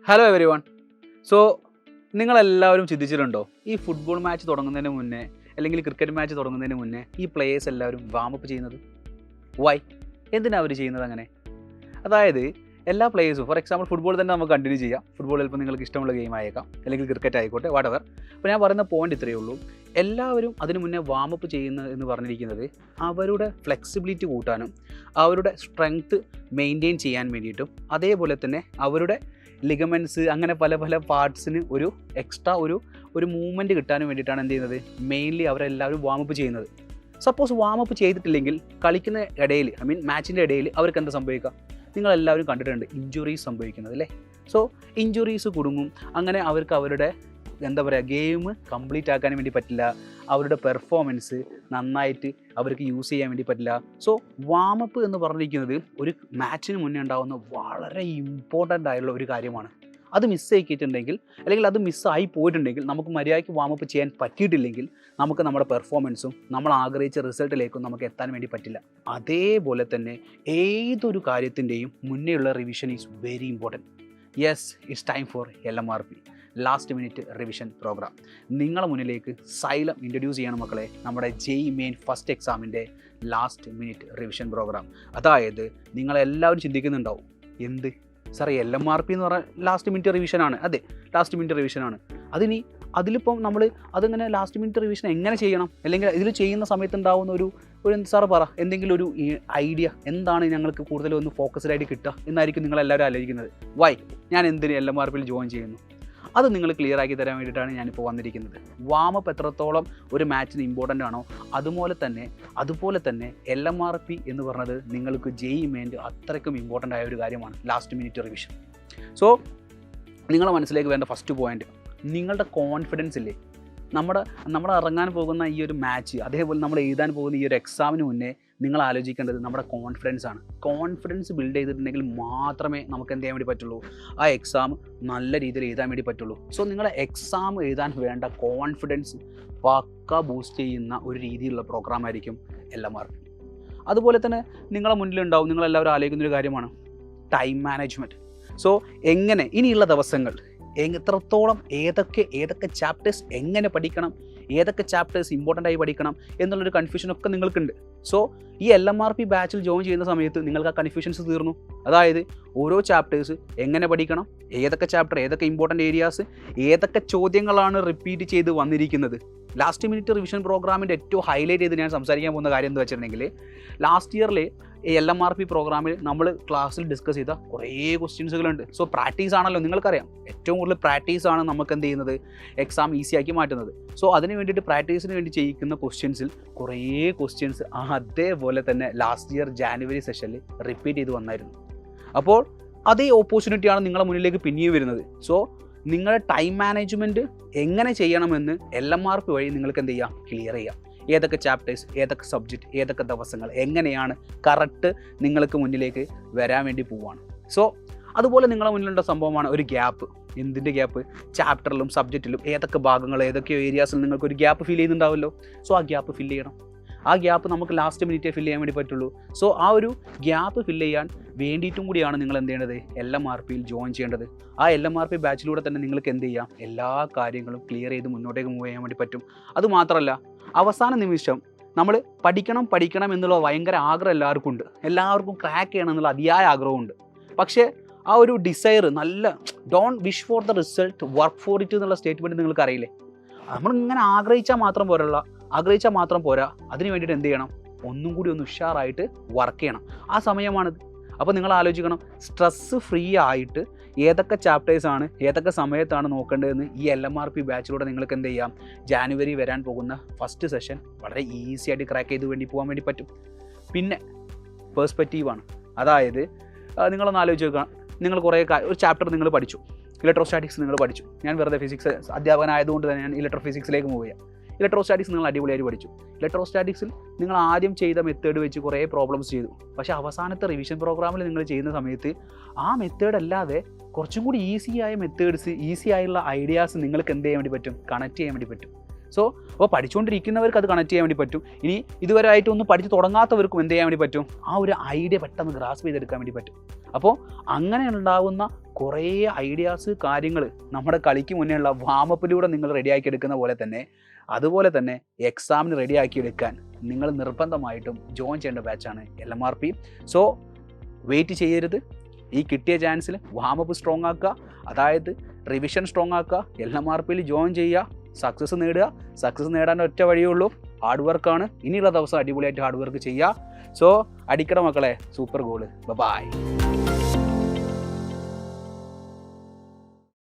Hello every one. So നിങ്ങളെല്ലാവരും ചിന്തിച്ചിട്ടുണ്ടോ, ഈ ഫുട്ബോൾ മാച്ച് തുടങ്ങുന്നതിന് മുന്നേ അല്ലെങ്കിൽ ക്രിക്കറ്റ് മാച്ച് തുടങ്ങുന്നതിന് മുന്നേ ഈ പ്ലേയേഴ്സ് എല്ലാവരും വാമപ്പ് ചെയ്യുന്നത്? വൈ? എന്തിനാണ് അവർ ചെയ്യുന്നത് അങ്ങനെ? അതായത് എല്ലാ പ്ലേയേഴ്സും, ഫോർ എക്സാമ്പിൾ ഫുട്ബോൾ തന്നെ നമുക്ക് കണ്ടിന്യൂ ചെയ്യാം. ഫുട്ബോൾ ചിലപ്പോൾ നിങ്ങൾക്ക് ഇഷ്ടമുള്ള ഗെയിം ആയേക്കാം, അല്ലെങ്കിൽ ക്രിക്കറ്റ് ആയിക്കോട്ടെ, വാട്ടെവർ. അപ്പോൾ ഞാൻ പറയുന്ന പോയിന്റ് ഇത്രയേ ഉള്ളൂ. എല്ലാവരും അതിനു മുന്നേ വാമപ്പ് ചെയ്യുന്നത് എന്ന് പറഞ്ഞിരിക്കുന്നത് അവരുടെ ഫ്ലെക്സിബിലിറ്റി കൂട്ടാനും അവരുടെ സ്ട്രെങ്ത്ത് മെയിൻറ്റെയിൻ ചെയ്യാൻ വേണ്ടിയിട്ടും അതേപോലെ തന്നെ അവരുടെ ലിഗമെൻറ്റ്സ് അങ്ങനെ പല പല പാർട്സിന് ഒരു എക്സ്ട്രാ ഒരു മൂവ്മെൻറ്റ് കിട്ടാനും വേണ്ടിയിട്ടാണ് എന്ത് ചെയ്യുന്നത്, മെയിൻലി അവരെല്ലാവരും വാമപ്പ് ചെയ്യുന്നത്. സപ്പോസ് വാമപ്പ് ചെയ്തിട്ടില്ലെങ്കിൽ കളിക്കുന്ന ഇടയിൽ, മാച്ചിൻ്റെ ഇടയിൽ അവർക്ക് എന്താ സംഭവിക്കുക? നിങ്ങളെല്ലാവരും കണ്ടിട്ടുണ്ട് ഇഞ്ചുറീസ് സംഭവിക്കുന്നത് അല്ലേ? സോ ഇഞ്ചുറീസ് കുടുങ്ങും. അങ്ങനെ അവർക്ക് അവരുടെ ഗെയിം കംപ്ലീറ്റ് ആക്കാൻ വേണ്ടി പറ്റില്ല. അവരുടെ പെർഫോമൻസ് നന്നായിട്ട് അവർക്ക് യൂസ് ചെയ്യാൻ വേണ്ടി പറ്റില്ല. സോ വാമപ്പ് എന്ന് പറഞ്ഞിരിക്കുന്നത് ഒരു മാച്ചിന് മുന്നേ ഉണ്ടാകുന്ന വളരെ ഇമ്പോർട്ടൻ്റ് ആയിട്ടുള്ള ഒരു കാര്യമാണ്. അത് മിസ്സാക്കിയിട്ടുണ്ടെങ്കിൽ അല്ലെങ്കിൽ അത് മിസ്സായി പോയിട്ടുണ്ടെങ്കിൽ, നമുക്ക് മര്യാദയ്ക്ക് വാമപ്പ് ചെയ്യാൻ പറ്റിയിട്ടില്ലെങ്കിൽ നമുക്ക് നമ്മുടെ പെർഫോമൻസും നമ്മൾ ആഗ്രഹിച്ച റിസൾട്ടിലേക്കും നമുക്ക് എത്താൻ വേണ്ടി പറ്റില്ല. അതേപോലെ തന്നെ ഏതൊരു കാര്യത്തിൻ്റെയും മുന്നേയുള്ള revision is very important. Yes, it's time for LMRP, last minute revision programme. നിങ്ങളെ മുന്നിലേക്ക് സൈലം ഇൻട്രൊഡ്യൂസ് ചെയ്യണം മക്കളെ, നമ്മുടെ JEE മെയിൻ ഫസ്റ്റ് എക്സാമിൻ്റെ ലാസ്റ്റ് മിനിറ്റ് റിവിഷൻ പ്രോഗ്രാം. അതായത് നിങ്ങളെല്ലാവരും ചിന്തിക്കുന്നുണ്ടാവും, എന്ത് സാർ LMRP എന്ന് പറഞ്ഞാൽ ലാസ്റ്റ് മിനിറ്റ് റിവിഷനാണ്? അതെ, ലാസ്റ്റ് മിനിറ്റ് റിവിഷനാണ്. അതിലിപ്പം നമ്മൾ അതിങ്ങനെ ലാസ്റ്റ് മിനിറ്റ് റിവിഷൻ എങ്ങനെ ചെയ്യണം, അല്ലെങ്കിൽ ഇതിൽ ചെയ്യുന്ന സമയത്ത് ഉണ്ടാകുന്ന ഒരു സാർ പറ, എന്തെങ്കിലും ഒരു ഐഡിയ എന്താണ് ഞങ്ങൾക്ക് കൂടുതലും ഒന്ന് ഫോക്കസ്ഡ് ആയിട്ട് കിട്ടുക എന്നായിരിക്കും നിങ്ങളെല്ലാവരും ആലോചിക്കുന്നത്. വൈ ഞാൻ എന്തിന് LMRPയിൽ ജോയിൻ ചെയ്യുന്നു? അത് നിങ്ങൾ ക്ലിയർ ആക്കി തരാൻ വേണ്ടിയിട്ടാണ് ഞാനിപ്പോൾ വന്നിരിക്കുന്നത്. വാമപ്പ് എത്രത്തോളം ഒരു മാച്ചിന് ഇമ്പോർട്ടൻ്റ് ആണോ അതുപോലെ തന്നെ LMRP എന്ന് പറഞ്ഞത് നിങ്ങൾക്ക് JEE മെയിൻ്റെ അത്രയ്ക്കും ഇമ്പോർട്ടൻ്റ് ആയ ഒരു കാര്യമാണ്, ലാസ്റ്റ് മിനിറ്റ് റിവിഷൻ. സോ നിങ്ങളുടെ മനസ്സിലേക്ക് വേണ്ട ഫസ്റ്റ് പോയിന്റ്, നിങ്ങളുടെ കോൺഫിഡൻസ് ഇല്ലേ? നമ്മൾ ഇറങ്ങാൻ പോകുന്ന ഈ ഒരു മാച്ച്, അതേപോലെ നമ്മൾ എഴുതാൻ പോകുന്ന ഈ ഒരു എക്സാമിന് മുന്നേ നിങ്ങൾ ആലോചിക്കേണ്ടത് നമ്മുടെ കോൺഫിഡൻസ് ആണ്. കോൺഫിഡൻസ് ബിൽഡ് ചെയ്തിട്ടുണ്ടെങ്കിൽ മാത്രമേ നമുക്ക് എന്ത് ചെയ്യാൻ വേണ്ടി പറ്റുള്ളൂ, ആ എക്സാം നല്ല രീതിയിൽ എഴുതാൻ വേണ്ടി പറ്റുള്ളൂ. സോ നിങ്ങളുടെ എക്സാം എഴുതാൻ വേണ്ട കോൺഫിഡൻസ് പക്ക ബൂസ്റ്റ് ചെയ്യുന്ന ഒരു രീതിയിലുള്ള പ്രോഗ്രാം ആയിരിക്കും LMRP. അതുപോലെ തന്നെ നിങ്ങളെ മുന്നിലുണ്ടാവും, നിങ്ങളെല്ലാവരും ആലോചിക്കുന്നൊരു കാര്യമാണ് ടൈം മാനേജ്മെൻറ്റ്. സോ എങ്ങനെ ഇനിയുള്ള ദിവസങ്ങൾ എത്രത്തോളം ഏതൊക്കെ ചാപ്റ്റേഴ്സ് എങ്ങനെ പഠിക്കണം, ഏതൊക്കെ ചാപ്റ്റേഴ്സ് ഇമ്പോർട്ടൻ്റ് ആയി പഠിക്കണം എന്നുള്ളൊരു കൺഫ്യൂഷനൊക്കെ നിങ്ങൾക്കുണ്ട്. സോ ഈ LMRP ബാച്ചിൽ ജോയിൻ ചെയ്യുന്ന സമയത്ത് നിങ്ങൾക്ക് ആ കൺഫ്യൂഷൻസ് തീർന്നു. അതായത് ഓരോ ചാപ്റ്റേഴ്സ് എങ്ങനെ പഠിക്കണം, ഏതൊക്കെ ചാപ്റ്റർ, ഏതൊക്കെ ഇമ്പോർട്ടൻ്റ് ഏരിയാസ്, ഏതൊക്കെ ചോദ്യങ്ങളാണ് റിപ്പീറ്റ് ചെയ്ത് വന്നിരിക്കുന്നത്. ലാസ്റ്റ് മിനിറ്റ് റിവിഷൻ പ്രോഗ്രാമിൻ്റെ ഏറ്റവും ഹൈലൈറ്റ് ചെയ്ത് ഞാൻ സംസാരിക്കാൻ പോകുന്ന കാര്യം എന്താ വെച്ചിട്ടുണ്ടെങ്കിൽ, ലാസ്റ്റ് ഇയറിൽ LMRP പ്രോഗ്രാമിൽ നമ്മൾ ക്ലാസ്സിൽ ഡിസ്കസ് ചെയ്ത കുറേ ക്വസ്റ്റ്യൻസുകളുണ്ട്. സോ പ്രാക്ടീസ് ആണല്ലോ, നിങ്ങൾക്കറിയാം ഏറ്റവും കൂടുതൽ പ്രാക്ടീസാണ് നമുക്ക് എന്ത് ചെയ്യുന്നത്, എക്സാം ഈസി ആക്കി മാറ്റുന്നത്. സോ അതിന് വേണ്ടിയിട്ട് പ്രാക്ടീസിന് വേണ്ടി ചെയ്യിക്കുന്ന ക്വസ്റ്റ്യൻസിൽ കുറേ ക്വസ്റ്റ്യൻസ് അതേപോലെ തന്നെ ലാസ്റ്റ് ഇയർ ജാനുവരി സെഷനിൽ റിപ്പീറ്റ് ചെയ്ത് വന്നായിരുന്നു. അപ്പോൾ അതേ ഓപ്പർച്യൂണിറ്റിയാണ് നിങ്ങളുടെ മുന്നിലേക്ക് പിന്നെയും വരുന്നത്. സോ നിങ്ങളുടെ ടൈം മാനേജ്മെൻറ്റ് എങ്ങനെ ചെയ്യണമെന്ന് LMRP വഴി നിങ്ങൾക്ക് എന്ത് ചെയ്യാം, ക്ലിയർ ചെയ്യാം. ഏതൊക്കെ ചാപ്റ്റേഴ്സ്, ഏതൊക്കെ സബ്ജക്റ്റ്, ഏതൊക്കെ ദിവസങ്ങൾ, എങ്ങനെയാണ് കറക്റ്റ് നിങ്ങൾക്ക് മുന്നിലേക്ക് വരാൻ വേണ്ടി പോവുകയാണ്. സോ അതുപോലെ നിങ്ങളുടെ മുന്നിലുള്ള സംഭവമാണ് ഒരു ഗ്യാപ്പ്. എന്തിൻ്റെ ഗ്യാപ്പ്? ചാപ്റ്ററിലും സബ്ജക്റ്റിലും ഏതൊക്കെ ഭാഗങ്ങൾ, ഏതൊക്കെ ഏരിയാസിൽ നിങ്ങൾക്കൊരു ഗ്യാപ്പ് ഫീൽ ചെയ്യുന്നുണ്ടാവുമല്ലോ. സോ ആ ഗ്യാപ്പ് ഫില്ല് ചെയ്യണം. ആ ഗ്യാപ്പ് നമുക്ക് ലാസ്റ്റ് മിനിറ്റേ ഫില്ല് ചെയ്യാൻ വേണ്ടി പറ്റുള്ളൂ. സോ ആ ഒരു ഗ്യാപ്പ് ഫില്ല് ചെയ്യാൻ വേണ്ടിയിട്ടും കൂടിയാണ് നിങ്ങൾ എന്ത് ചെയ്യേണ്ടത്, LMRPയിൽ ജോയിൻ ചെയ്യേണ്ടത്. ആ LMRP ബാച്ചിലൂടെ തന്നെ നിങ്ങൾക്ക് എന്ത് ചെയ്യാം, എല്ലാ കാര്യങ്ങളും ക്ലിയർ ചെയ്ത് മുന്നോട്ടേക്ക് മൂവ് ചെയ്യാൻ വേണ്ടി പറ്റും. അതുമാത്രമല്ല, അവസാന നിമിഷം നമ്മൾ പഠിക്കണം എന്നുള്ള ഭയങ്കര ആഗ്രഹം എല്ലാവർക്കും ഉണ്ട്. എല്ലാവർക്കും ക്രാക്ക് ചെയ്യണം എന്നുള്ള അതിയായ ആഗ്രഹമുണ്ട്. പക്ഷേ ആ ഒരു ഡിസയർ, നല്ല don't wish for the result, work for it എന്നുള്ള സ്റ്റേറ്റ്മെൻറ്റ് നിങ്ങൾക്ക് അറിയില്ലേ? നമ്മളിങ്ങനെ ആഗ്രഹിച്ചാൽ മാത്രം പോരാ, അതിന് വേണ്ടിയിട്ട് എന്ത് ചെയ്യണം, ഒന്നും കൂടി ഒന്ന് ഉഷാറായിട്ട് വർക്ക് ചെയ്യണം. ആ സമയമാണിത്. അപ്പോൾ നിങ്ങൾ ആലോചിക്കണം, സ്ട്രെസ്സ് ഫ്രീ ആയിട്ട് ഏതൊക്കെ ചാപ്റ്റേഴ്സാണ് ഏതൊക്കെ സമയത്താണ് നോക്കേണ്ടതെന്ന് ഈ LMRP ബാച്ചിലൂടെ നിങ്ങൾക്ക് എന്ത് ചെയ്യാം, ജാനുവരി വരാൻ പോകുന്ന ഫസ്റ്റ് സെഷൻ വളരെ ഈസി ആയിട്ട് ക്രാക്ക് ചെയ്ത് പോകാൻ വേണ്ടി പറ്റും. പിന്നെ പേഴ്സ്പെക്റ്റീവാണ്. അതായത് നിങ്ങളൊന്ന് ആലോചിച്ച് നോക്കുക, നിങ്ങൾ ഒരു ചാപ്റ്റർ നിങ്ങൾ പഠിച്ചു, ഇലക്ട്രോസ്റ്റാറ്റിക്സ് നിങ്ങൾ പഠിച്ചു. ഞാൻ വെറുതെ ഫിസിക്സ് അധ്യാപകനായതുകൊണ്ട് തന്നെ ഞാൻ ഇലക്ട്രോഫിസിക്സിലേക്ക് മൂവ് ചെയ്യാം. ഇലക്ട്രോസ്റ്റാറ്റിക്സ് നിങ്ങൾ അടിപൊളിയായിട്ട് പഠിച്ചു. ഇലക്ട്രോസ്റ്റാറ്റിക്സിൽ നിങ്ങൾ ആദ്യം ചെയ്ത മെത്തേഡ് വെച്ച് കുറേ പ്രോബ്ലംസ് ചെയ്തു. പക്ഷേ അവസാനത്തെ റിവിഷൻ പ്രോഗ്രാമിൽ നിങ്ങൾ ചെയ്യുന്ന സമയത്ത് ആ മെത്തേഡ് അല്ലാതെ കുറച്ചും കൂടി ഈസിയായ മെത്തേഡ്സ്, ഈസി ആയുള്ള ഐഡിയാസ് നിങ്ങൾക്ക് എന്ത് ചെയ്യാൻ വേണ്ടി പറ്റും, കണക്ട് ചെയ്യാൻ വേണ്ടി പറ്റും. സോ അപ്പോൾ പഠിച്ചുകൊണ്ടിരിക്കുന്നവർക്ക് അത് കണക്ട് ചെയ്യാൻ വേണ്ടി പറ്റും. ഇനി ഇതുവരെ ആയിട്ടൊന്നും പഠിച്ച് തുടങ്ങാത്തവർക്കും എന്ത് ചെയ്യാൻ വേണ്ടി പറ്റും, ആ ഒരു ഐഡിയ പെട്ടെന്ന് ഗ്രാസ്പ് ചെയ്തെടുക്കാൻ വേണ്ടി പറ്റും. അപ്പോൾ അങ്ങനെ ഉണ്ടാകുന്ന കുറേ ഐഡിയാസ് കാര്യങ്ങൾ നമ്മുടെ കളിക്ക് മുന്നേ ഉള്ള വാമപ്പിലൂടെ നിങ്ങൾ റെഡിയാക്കി എടുക്കുന്ന പോലെ തന്നെ, അതുപോലെ തന്നെ എക്സാമിന് റെഡിയാക്കി എടുക്കാൻ നിങ്ങൾ നിർബന്ധമായിട്ടും ജോയിൻ ചെയ്യേണ്ട ബാച്ചാണ് LMRP. സോ വെയിറ്റ് ചെയ്യരുത്. ഈ കിട്ടിയ ചാൻസിൽ വാമപ്പ് സ്ട്രോങ് ആക്കുക, അതായത് റിവിഷൻ സ്ട്രോങ് ആക്കുക, LMRPയിൽ ജോയിൻ ചെയ്യുക, സക്സസ് നേടുക. സക്സസ് നേടാൻ ഒറ്റ വഴിയേ ഉള്ളൂ, ഹാർഡ് വർക്കാണ്. ഇനിയുള്ള ദിവസം അടിപൊളിയായിട്ട് ഹാർഡ് വർക്ക് ചെയ്യുക. സോ അടിക്കട മക്കളെ, സൂപ്പർ ഗോള്. ബൈ.